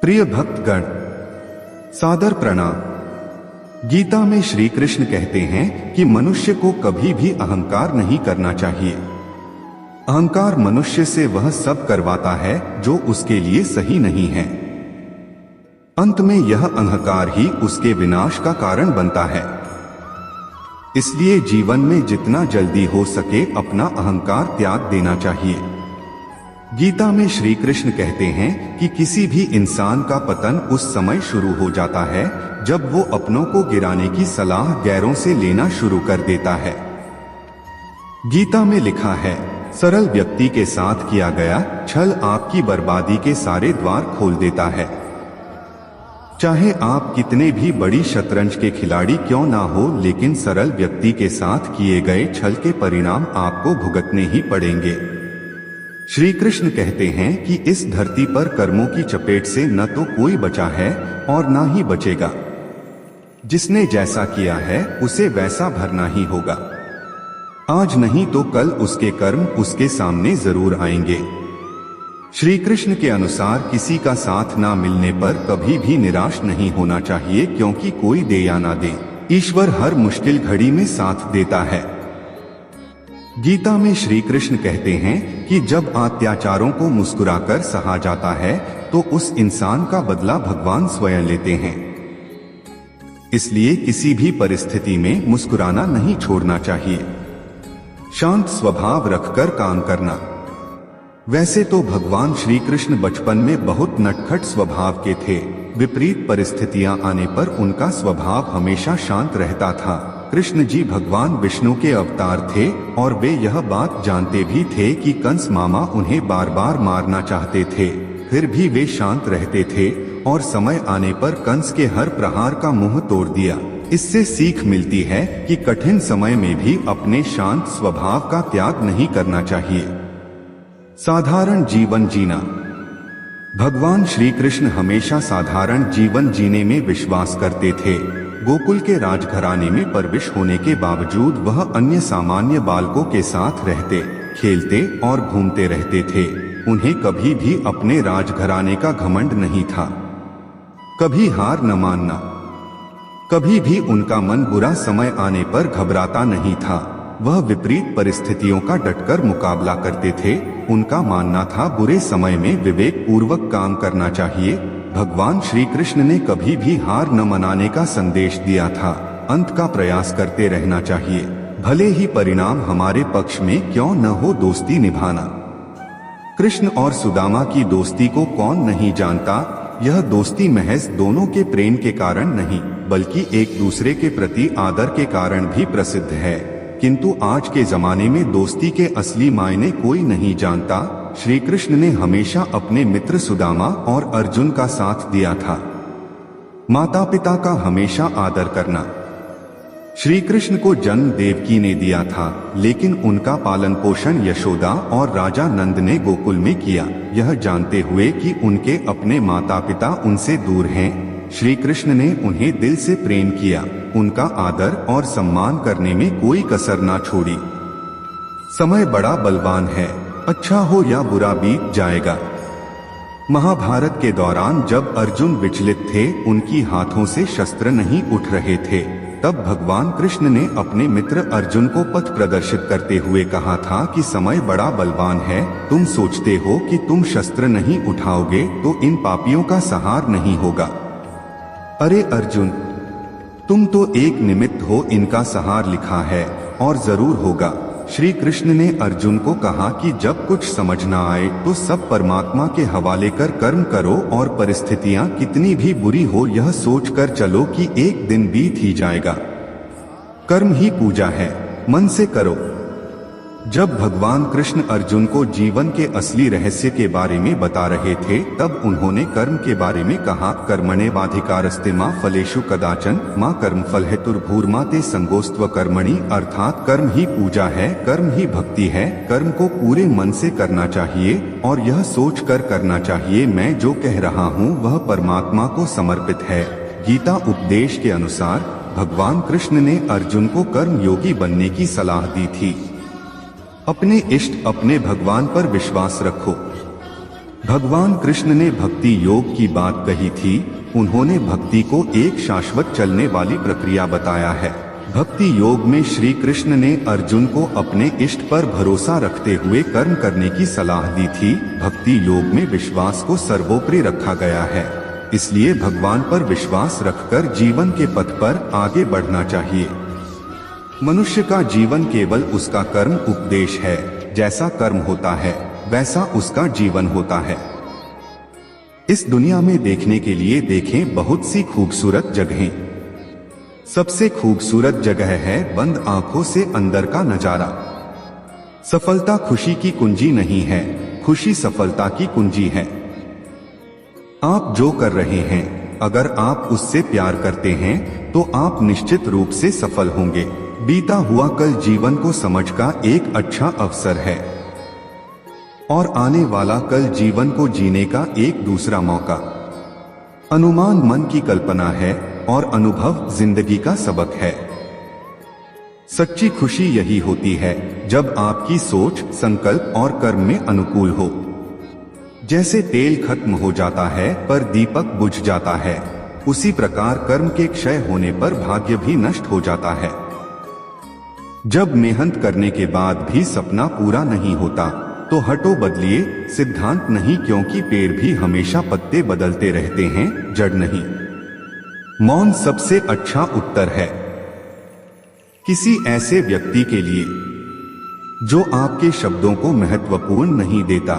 प्रिय भक्तगण, सादर प्रणाम। गीता में श्री कृष्ण कहते हैं कि मनुष्य को कभी भी अहंकार नहीं करना चाहिए। अहंकार मनुष्य से वह सब करवाता है जो उसके लिए सही नहीं है। अंत में यह अहंकार ही उसके विनाश का कारण बनता है। इसलिए जीवन में जितना जल्दी हो सके अपना अहंकार त्याग देना चाहिए। गीता में श्री कृष्ण कहते हैं कि किसी भी इंसान का पतन उस समय शुरू हो जाता है जब वो अपनों को गिराने की सलाह गैरों से लेना शुरू कर देता है। गीता में लिखा है, सरल व्यक्ति के साथ किया गया छल आपकी बर्बादी के सारे द्वार खोल देता है। चाहे आप कितने भी बड़ी शतरंज के खिलाड़ी क्यों ना हो, लेकिन सरल व्यक्ति के साथ किए गए छल के परिणाम आपको भुगतने ही पड़ेंगे। श्री कृष्ण कहते हैं कि इस धरती पर कर्मों की चपेट से न तो कोई बचा है और ना ही बचेगा। जिसने जैसा किया है उसे वैसा भरना ही होगा। आज नहीं तो कल उसके कर्म उसके सामने जरूर आएंगे। श्री कृष्ण के अनुसार किसी का साथ ना मिलने पर कभी भी निराश नहीं होना चाहिए, क्योंकि कोई दे या ना दे, ईश्वर हर मुश्किल घड़ी में साथ देता है। गीता में श्री कृष्ण कहते हैं कि जब अत्याचारों को मुस्कुराकर सहा जाता है तो उस इंसान का बदला भगवान स्वयं लेते हैं। इसलिए किसी भी परिस्थिति में मुस्कुराना नहीं छोड़ना चाहिए। शांत स्वभाव रखकर काम करना। वैसे तो भगवान श्री कृष्ण बचपन में बहुत नटखट स्वभाव के थे। विपरीत परिस्थितियां आने पर उनका स्वभाव हमेशा शांत रहता था। कृष्ण जी भगवान विष्णु के अवतार थे और वे यह बात जानते भी थे कि कंस मामा उन्हें बार बार मारना चाहते थे, फिर भी वे शांत रहते थे और समय आने पर कंस के हर प्रहार का मुंह तोड़ दिया। इससे सीख मिलती है कि कठिन समय में भी अपने शांत स्वभाव का त्याग नहीं करना चाहिए। साधारण जीवन जीना। भगवान श्री कृष्ण हमेशा साधारण जीवन जीने में विश्वास करते थे। गोकुल के राजघराने में परविश होने के बावजूद वह अन्य सामान्य बालकों के साथ रहते, खेलते और घूमते रहते थे। उन्हें कभी भी अपने राजघराने का घमंड नहीं था। कभी हार न मानना। कभी भी उनका मन बुरा समय आने पर घबराता नहीं था। वह विपरीत परिस्थितियों का डटकर मुकाबला करते थे। उनका मानना था बुरे समय में विवेक पूर्वक काम करना चाहिए। भगवान श्री कृष्ण ने कभी भी हार न मनाने का संदेश दिया था। अंत का प्रयास करते रहना चाहिए, भले ही परिणाम हमारे पक्ष में क्यों न हो। दोस्ती निभाना। कृष्ण और सुदामा की दोस्ती को कौन नहीं जानता। यह दोस्ती महज दोनों के प्रेम के कारण नहीं, बल्कि एक दूसरे के प्रति आदर के कारण भी प्रसिद्ध है। किंतु आज के जमाने में दोस्ती के असली मायने कोई नहीं जानता। श्री कृष्ण ने हमेशा अपने मित्र सुदामा और अर्जुन का साथ दिया था। माता पिता का हमेशा आदर करना। श्री कृष्ण को जन्म देवकी ने दिया था, लेकिन उनका पालन पोषण यशोदा और राजा नंद ने गोकुल में किया। यह जानते हुए कि उनके अपने माता पिता उनसे दूर हैं, श्री कृष्ण ने उन्हें दिल से प्रेम किया। उनका आदर और सम्मान करने में कोई कसर ना छोड़ी। समय बड़ा बलवान है, अच्छा हो या बुरा बीत जाएगा। महाभारत के दौरान जब अर्जुन विचलित थे, उनकी हाथों से शस्त्र नहीं उठ रहे थे, तब भगवान कृष्ण ने अपने मित्र अर्जुन को पथ प्रदर्शित करते हुए कहा था कि समय बड़ा बलवान है। तुम सोचते हो कि तुम शस्त्र नहीं उठाओगे तो इन पापियों का संहार नहीं होगा। अरे अर्जुन, तुम तो एक निमित्त हो, इनका संहार लिखा है और जरूर होगा। श्री कृष्ण ने अर्जुन को कहा कि जब कुछ समझ ना आए तो सब परमात्मा के हवाले कर कर्म करो और परिस्थितियां कितनी भी बुरी हो यह सोच कर चलो कि एक दिन बीत ही जाएगा। कर्म ही पूजा है, मन से करो। जब भगवान कृष्ण अर्जुन को जीवन के असली रहस्य के बारे में बता रहे थे, तब उन्होंने कर्म के बारे में कहा, कर्मण्येवाधिकारस्ते मा फलेषु कदाचन मा कर्मफल हेतुर्भूर्मा ते संगोस्त्व कर्मणि। अर्थात कर्म ही पूजा है, कर्म ही भक्ति है। कर्म को पूरे मन से करना चाहिए और यह सोच कर करना चाहिए मैं जो कह रहा हूँ वह परमात्मा को समर्पित है। गीता उपदेश के अनुसार भगवान कृष्ण ने अर्जुन को कर्म योगी बनने की सलाह दी थी। अपने इष्ट अपने भगवान पर विश्वास रखो। भगवान कृष्ण ने भक्ति योग की बात कही थी। उन्होंने भक्ति को एक शाश्वत चलने वाली प्रक्रिया बताया है। भक्ति योग में श्री कृष्ण ने अर्जुन को अपने इष्ट पर भरोसा रखते हुए कर्म करने की सलाह दी थी। भक्ति योग में विश्वास को सर्वोपरि रखा गया है, इसलिए भगवान पर विश्वास रखकर जीवन के पथ पर आगे बढ़ना चाहिए। मनुष्य का जीवन केवल उसका कर्म उपदेश है। जैसा कर्म होता है वैसा उसका जीवन होता है। इस दुनिया में देखने के लिए देखें बहुत सी खूबसूरत जगहें। सबसे खूबसूरत जगह है बंद आंखों से अंदर का नजारा। सफलता खुशी की कुंजी नहीं है, खुशी सफलता की कुंजी है। आप जो कर रहे हैं, अगर आप उससे प्यार करते हैं तो आप निश्चित रूप से सफल होंगे। बीता हुआ कल जीवन को समझ का एक अच्छा अवसर है और आने वाला कल जीवन को जीने का एक दूसरा मौका। अनुमान मन की कल्पना है और अनुभव जिंदगी का सबक है। सच्ची खुशी यही होती है जब आपकी सोच, संकल्प और कर्म में अनुकूल हो। जैसे तेल खत्म हो जाता है पर दीपक बुझ जाता है, उसी प्रकार कर्म के क्षय होने पर भाग्य भी नष्ट हो जाता है। जब मेहनत करने के बाद भी सपना पूरा नहीं होता तो हटो बदलिए सिद्धांत नहीं, क्योंकि पेड़ भी हमेशा पत्ते बदलते रहते हैं, जड़ नहीं। मौन सबसे अच्छा उत्तर है किसी ऐसे व्यक्ति के लिए जो आपके शब्दों को महत्वपूर्ण नहीं देता।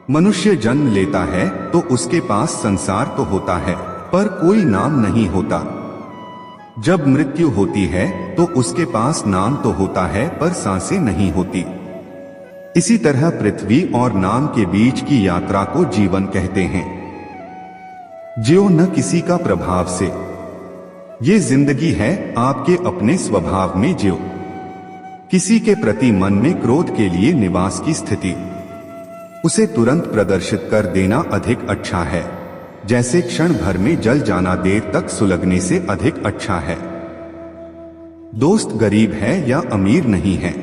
मनुष्य जन्म लेता है तो उसके पास संसार तो होता है पर कोई नाम नहीं होता। जब मृत्यु होती है तो उसके पास नाम तो होता है पर सांसें नहीं होती। इसी तरह पृथ्वी और नाम के बीच की यात्रा को जीवन कहते हैं। जियो न किसी का प्रभाव से, ये जिंदगी है आपके अपने स्वभाव में जियो। किसी के प्रति मन में क्रोध के लिए निवास की स्थिति, उसे तुरंत प्रदर्शित कर देना अधिक अच्छा है। जैसे क्षण भर में जल जाना देर तक सुलगने से अधिक अच्छा है। दोस्त गरीब है या अमीर नहीं है,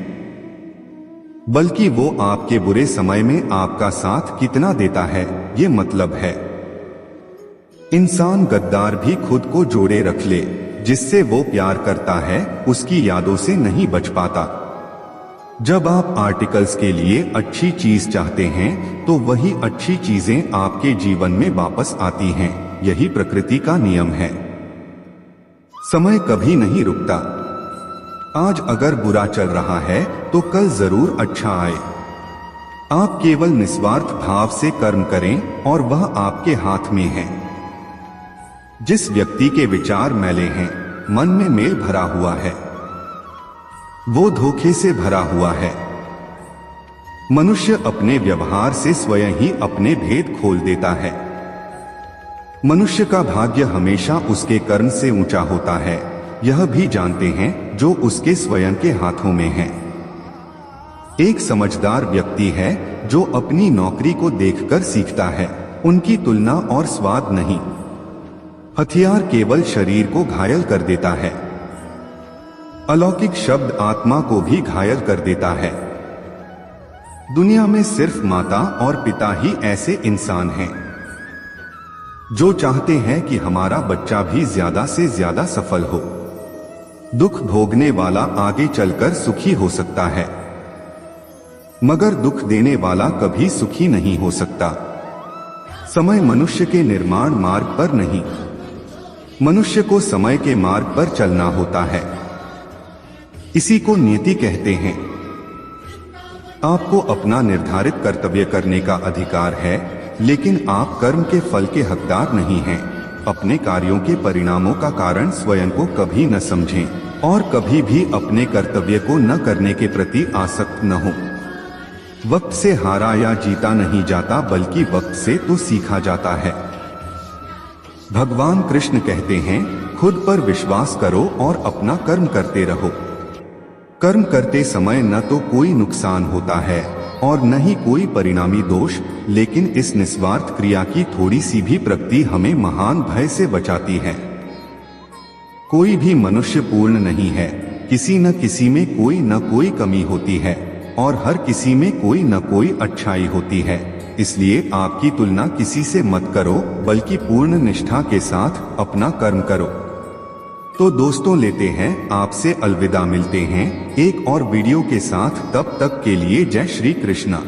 बल्कि वो आपके बुरे समय में आपका साथ कितना देता है ये मतलब है। इंसान गद्दार भी खुद को जोड़े रख ले, जिससे वो प्यार करता है उसकी यादों से नहीं बच पाता। जब आप आर्टिकल्स के लिए अच्छी चीज चाहते हैं तो वही अच्छी चीजें आपके जीवन में वापस आती हैं। यही प्रकृति का नियम है। समय कभी नहीं रुकता। आज अगर बुरा चल रहा है तो कल जरूर अच्छा आए। आप केवल निस्वार्थ भाव से कर्म करें और वह आपके हाथ में है। जिस व्यक्ति के विचार मैले हैं, मन में मेल भरा हुआ है, वो धोखे से भरा हुआ है। मनुष्य अपने व्यवहार से स्वयं ही अपने भेद खोल देता है। मनुष्य का भाग्य हमेशा उसके कर्म से ऊंचा होता है, यह भी जानते हैं जो उसके स्वयं के हाथों में है। एक समझदार व्यक्ति है जो अपनी नौकरी को देखकर सीखता है, उनकी तुलना और स्वाद नहीं। हथियार केवल शरीर को घायल कर देता है, अलौकिक शब्द आत्मा को भी घायल कर देता है। दुनिया में सिर्फ माता और पिता ही ऐसे इंसान हैं जो चाहते हैं कि हमारा बच्चा भी ज्यादा से ज्यादा सफल हो। दुख भोगने वाला आगे चलकर सुखी हो सकता है, मगर दुख देने वाला कभी सुखी नहीं हो सकता। समय मनुष्य के निर्माण मार्ग पर नहीं, मनुष्य को समय के मार्ग पर चलना होता है। इसी को नियति कहते हैं। आपको अपना निर्धारित कर्तव्य करने का अधिकार है, लेकिन आप कर्म के फल के हकदार नहीं हैं। अपने कार्यों के परिणामों का कारण स्वयं को कभी न समझें और कभी भी अपने कर्तव्य को न करने के प्रति आसक्त न हो। वक्त से हारा या जीता नहीं जाता, बल्कि वक्त से तो सीखा जाता है। भगवान कृष्ण कहते हैं, खुद पर विश्वास करो और अपना कर्म करते रहो। कर्म करते समय न तो कोई नुकसान होता है और न ही कोई परिणामी दोष, लेकिन इस निस्वार्थ क्रिया की थोड़ी सी भी प्रगति हमें महान भय से बचाती है। कोई भी मनुष्य पूर्ण नहीं है, किसी न किसी में कोई न कोई कमी होती है और हर किसी में कोई न कोई अच्छाई होती है। इसलिए आपकी तुलना किसी से मत करो, बल्कि पूर्ण निष्ठा के साथ अपना कर्म करो। तो दोस्तों, लेते हैं आपसे अलविदा। मिलते हैं एक और वीडियो के साथ, तब तक के लिए जय श्री कृष्णा।